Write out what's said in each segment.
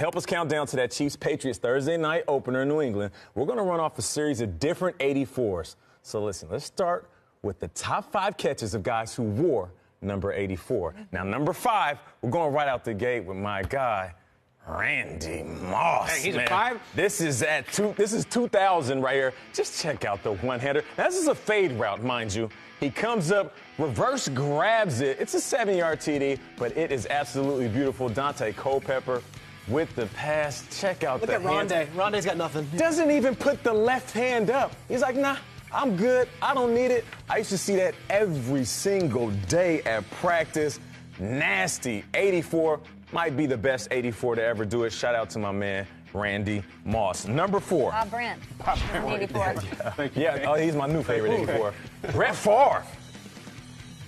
help us count down to that Chiefs-Patriots Thursday night opener in New England, we're going to run off a series of different 84s. So listen, let's start with the top 5 catches of guys who wore number 84. Now, number 5, we're going right out the gate with my guy, Randy Moss. Hey, he's man. a 5? This is 2000 right here. Just check out the one-hander. Now, this is a fade route, mind you. He comes up, reverse grabs it. It's a 7-yard TD, but it is absolutely beautiful. Dante Culpepper with the pass. Check out Look the at Rondé. Rondé's got nothing. Doesn't even put the left hand up. He's like, nah, I'm good. I don't need it. I used to see that every single day at practice. Nasty. 84 might be the best 84 to ever do it. Shout out to my man, Randy Moss. Number 4. Bob Brandt. 84. Yeah, oh, he's my new favorite 84. Brett Favre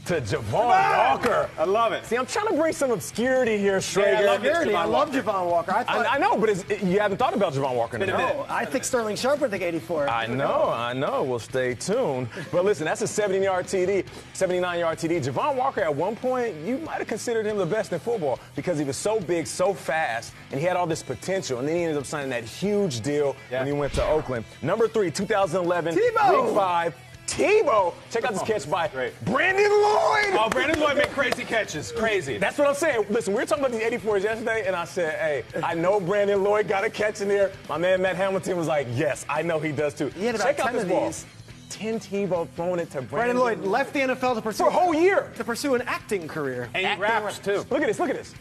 to Javon Walker. I love it. See, I'm trying to bring some obscurity here, Schrager. I love Javon Walker. I know, but you haven't thought about Javon Walker in a minute. No, I think Sterling Sharp would think 84. I know. Well, stay tuned. But listen, that's a 79-yard TD, 79-yard TD. Javon Walker, at one point, you might have considered him the best in football because he was so big, so fast, and he had all this potential. And then he ended up signing that huge deal when he went to Oakland. Number 3, 2011, Tebow. Week 5. Tebow. Check out this catch by Brandon Lloyd. Oh, Brandon Lloyd made crazy catches. Crazy. That's what I'm saying. Listen, we were talking about these 84s yesterday, and I said, hey, I know Brandon Lloyd got a catch in there. My man Matt Hamilton was like, yes, I know he does too. He had about Check 10 out this of ball. these. 10 Tebow throwing it to Brandon Lloyd left the NFL to pursue for a whole year. To pursue an acting career. And he raps, too. Look at this. Look at this.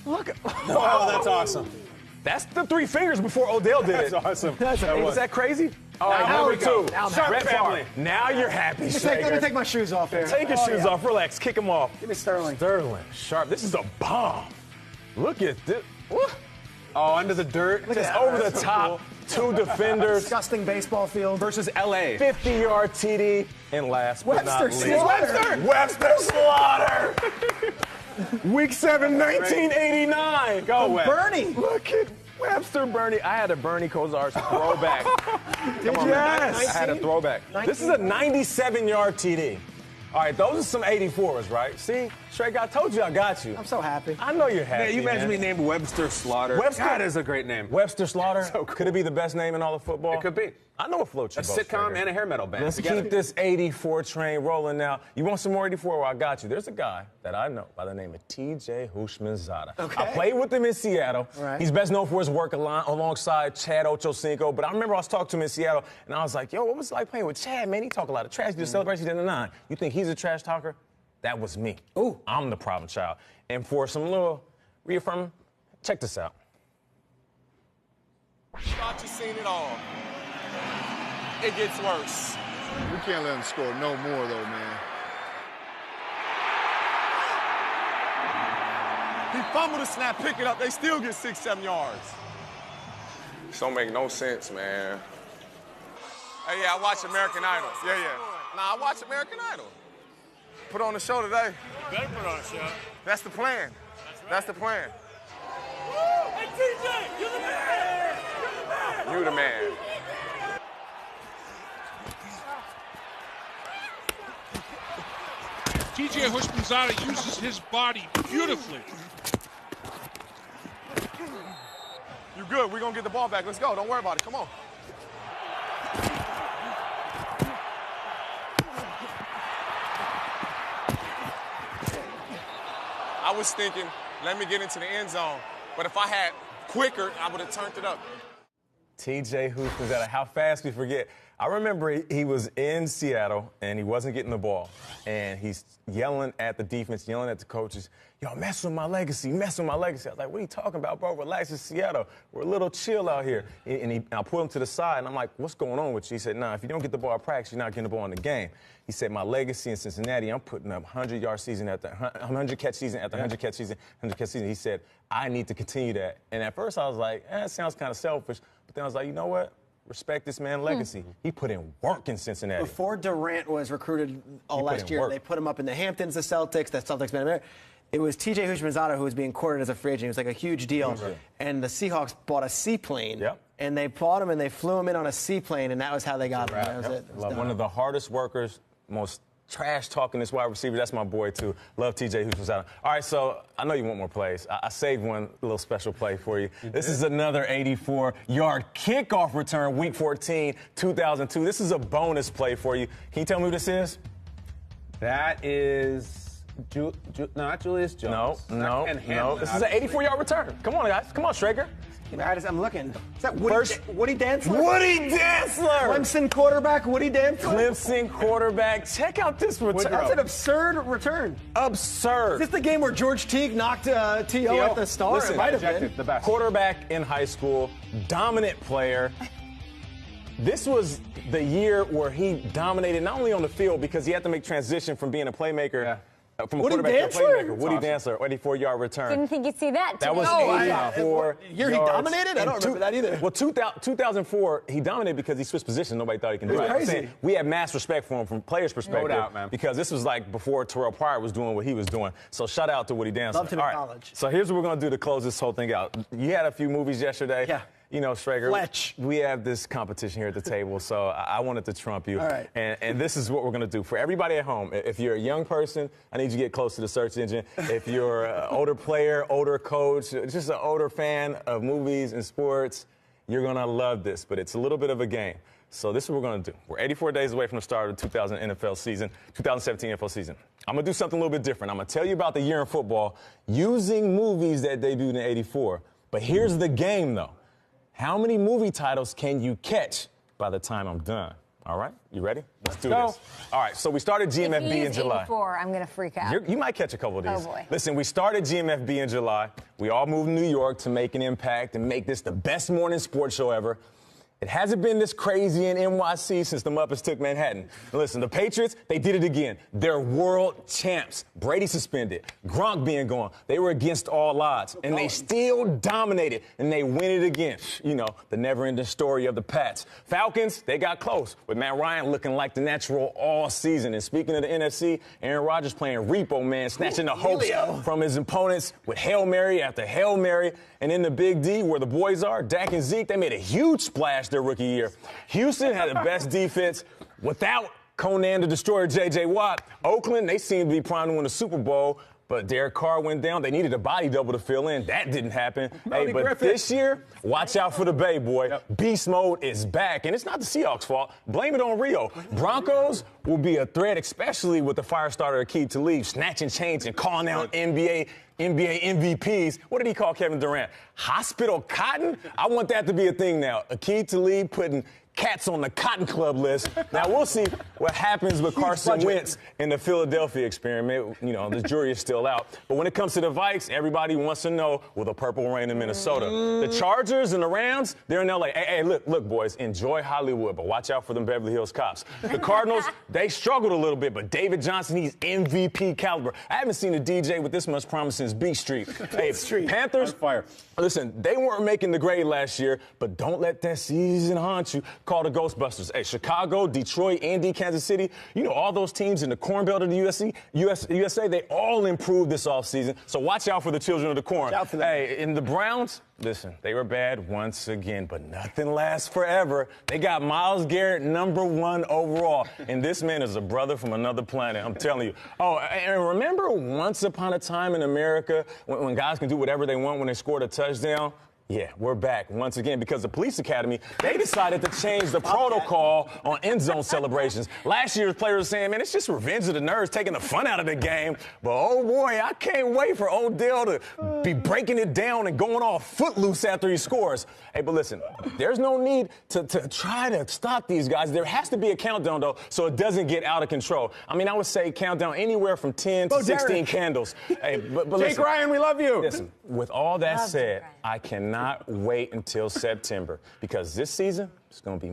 Look at. Oh, that's awesome. That's the 3 fingers before Odell did it. That's awesome. Was that crazy? All right, Now number we go. 2. Now Sharp Brett family. Favre. Now you're happy, Let me take my shoes off here. Take your shoes off. Relax. Kick them off. Give me Sterling. Sterling Sharp. This is a bomb. Look at this. What? Oh, under the dirt. Look at Just that. over the That's so top. cool. 2 defenders. Disgusting baseball field. Versus L.A. 50-yard TD. And last but not Webster least. Slaughter. Webster Slaughter. Week 7, 1989. Go, Web. Bernie. Look at Webster Bernie. I had a Bernie Kosar throwback. Did Come on, you? man. I had a 19? throwback. This is a 97-yard TD. All right, those are some 84s, right? See, Shrek, I told you I got you. I'm so happy. I know you're happy. Man, you imagine me named Webster Slaughter. Webster? That is a great name. Webster Slaughter. So cool. Could it be the best name in all of football? It could be. I know what floats your A boat, sitcom Schrager. and a hair metal band. Let's together. keep this 84 train rolling now. You want some more 84? Well, I got you. There's a guy that I know by the name of T.J. Houshmandzadeh. Okay. I played with him in Seattle. Right. He's best known for his work alongside Chad Ochocinco. But I remember I was talking to him in Seattle, and I was like, yo, what was it like playing with Chad, man? He talk a lot of trash. He did celebrations in the 9. You think he's a trash talker? That was me. Ooh. I'm the problem child. And for some little reaffirming, check this out. Thought you seen it all. It gets worse. We can't let them score no more, though, man. He fumbled the snap, pick it up, they still get 6-7 yards. This don't make no sense, man. Hey, yeah, I watch American Idol. Yeah. Nah, I watch American Idol. Put on the show today. You better put on a show. That's the plan. That's the plan. Hey, TJ, you're the man! You the man. TJ Houshmandzadeh uses his body beautifully. You good. We're going to get the ball back. Let's go. Don't worry about it. Come on. I was thinking, let me get into the end zone. But if I had quicker, I would have turned it up. T.J. Houshmandzadeh, how fast we forget. I remember he was in Seattle, and he wasn't getting the ball. And he's yelling at the defense, yelling at the coaches, yo, mess with my legacy, mess with my legacy. I was like, what are you talking about, bro? Relax, it's Seattle. We're a little chill out here. And I pulled him to the side, and I'm like, what's going on with you? He said, nah, if you don't get the ball at practice, you're not getting the ball in the game. He said, my legacy in Cincinnati, I'm putting up 100-yard season after 100-catch season after 100-catch season, 100-catch season. He said, I need to continue that. And at first, I was like, it sounds kind of selfish. But then I was like, you know what? Respect this man's legacy. He put in work in Cincinnati. Before Durant was recruited all last year, work. they put him up in the Hamptons, the Celtics been there. It was T.J. Houshmandzadeh who was being courted as a free agent. It was like a huge deal. Right. And the Seahawks bought a seaplane. Yep. And they bought him and they flew him in on a seaplane, and that was how they got him. That was it. It was One done. of the hardest workers, most trash talking this wide receiver. That's my boy, too. Love TJ Houshmandzadeh. All right, so I know you want more plays. I saved one little special play for you. This is another 84-yard kickoff return, Week 14, 2002. This is a bonus play for you. Can you tell me who this is? That is not Julius Jones. No. This is an 84-yard return. Come on, guys. Come on, Straker. I'm looking. Is that Woody Dantzler? Woody Dantzler! Clemson quarterback Woody Dantzler? Clemson quarterback. Check out this return. That's an absurd return. Absurd. Is this the game where George Teague knocked T.O. at the star? Listen, it might have been. The best. Quarterback in high school, dominant player. This was the year where he dominated not only on the field because he had to make transition from being a playmaker. From a quarterback to a playmaker. Woody Dantzler, 84-yard return. Didn't think you'd see that. That was 84 year he dominated? I don't remember that either. Well, 2004, he dominated because he switched positions. Nobody thought he could do it. Crazy. I'm saying we had mass respect for him from players' perspective. No doubt, man. Because this was like before Terrell Pryor was doing what he was doing. So shout out to Woody Dantzler. Loved him in All right, college. so here's what we're going to do to close this whole thing out. You had a few movies yesterday. Yeah. You know, Strager, Fletch. we have this competition here at the table, so I wanted to trump you. All right. And this is what we're going to do. For everybody at home, if you're a young person, I need you to get close to the search engine. If you're an older player, older coach, just an older fan of movies and sports, you're going to love this. But it's a little bit of a game. So this is what we're going to do. We're 84 days away from the start of the 2017 NFL season. I'm going to do something a little bit different. I'm going to tell you about the year in football using movies that debuted in 84. But here's the game, though. How many movie titles can you catch by the time I'm done? All right, you ready? Let's do this. All right, so we started GMFB in July. 84, I'm going to freak out. You might catch a couple of these. Oh, boy. Listen, we started GMFB in July. We all moved to New York to make an impact and make this the best morning sports show ever. It hasn't been this crazy in NYC since the Muppets took Manhattan. Listen, the Patriots, they did it again. They're world champs. Brady suspended. Gronk being gone. They were against all odds. And they still dominated. And they win it again. You know, the never-ending story of the Pats. Falcons, they got close. With Matt Ryan looking like the natural all season. And speaking of the NFC, Aaron Rodgers playing repo man, snatching the hopes from his opponents with Hail Mary after Hail Mary. And in the Big D, where the boys are, Dak and Zeke, they made a huge splash their rookie year. Houston had the best defense without Conan the Destroyer, J.J. Watt. Oakland, they seemed to be primed to win the Super Bowl, but Derek Carr went down. They needed a body double to fill in. That didn't happen. Hey, but this year, watch out for the Bay, boy. Yep. Beast mode is back, and it's not the Seahawks' fault. Blame it on Rio. Broncos will be a threat, especially with the fire starter Aqib Talib snatching chains and calling out NBA MVPs. What did he call Kevin Durant? Hospital cotton? I want that to be a thing now. Aqib Talib putting cats on the Cotton Club list. Now, we'll see what happens with Carson Wentz in the Philadelphia experiment. You know, the jury is still out. But when it comes to the Vikes, everybody wants to know, will the purple rain in Minnesota? The Chargers and the Rams, they're in L.A. Hey, look, boys, enjoy Hollywood, but watch out for them Beverly Hills cops. The Cardinals, they struggled a little bit, but David Johnson, he's MVP caliber. I haven't seen a DJ with this much promise since Beat Street. Hey, Panthers, fire. Listen, they weren't making the grade last year, but don't let that season haunt you. Call the Ghostbusters. Hey, Chicago, Detroit, Indy, Kansas City, you know, all those teams in the Corn Belt of the USA, they all improved this offseason. So watch out for the children of the corn. Hey, in the Browns, listen, they were bad once again, but nothing lasts forever. They got Myles Garrett, #1 overall. And this man is a brother from another planet, I'm telling you. Oh, and remember once upon a time in America when guys can do whatever they want when they scored a touchdown? Yeah, we're back once again because the police academy, they decided to change the protocol on end zone celebrations. Last year's players were saying, man, it's just revenge of the nerds taking the fun out of the game. But, oh, boy, I can't wait for Odell to be breaking it down and going all footloose after he scores. Hey, but listen, there's no need to try to stop these guys. There has to be a countdown, though, so it doesn't get out of control. I mean, I would say countdown anywhere from 10 to 16 candles. Hey, but Jake listen, Ryan, we love you. Listen, with all that said, I cannot wait until September because this season is going to be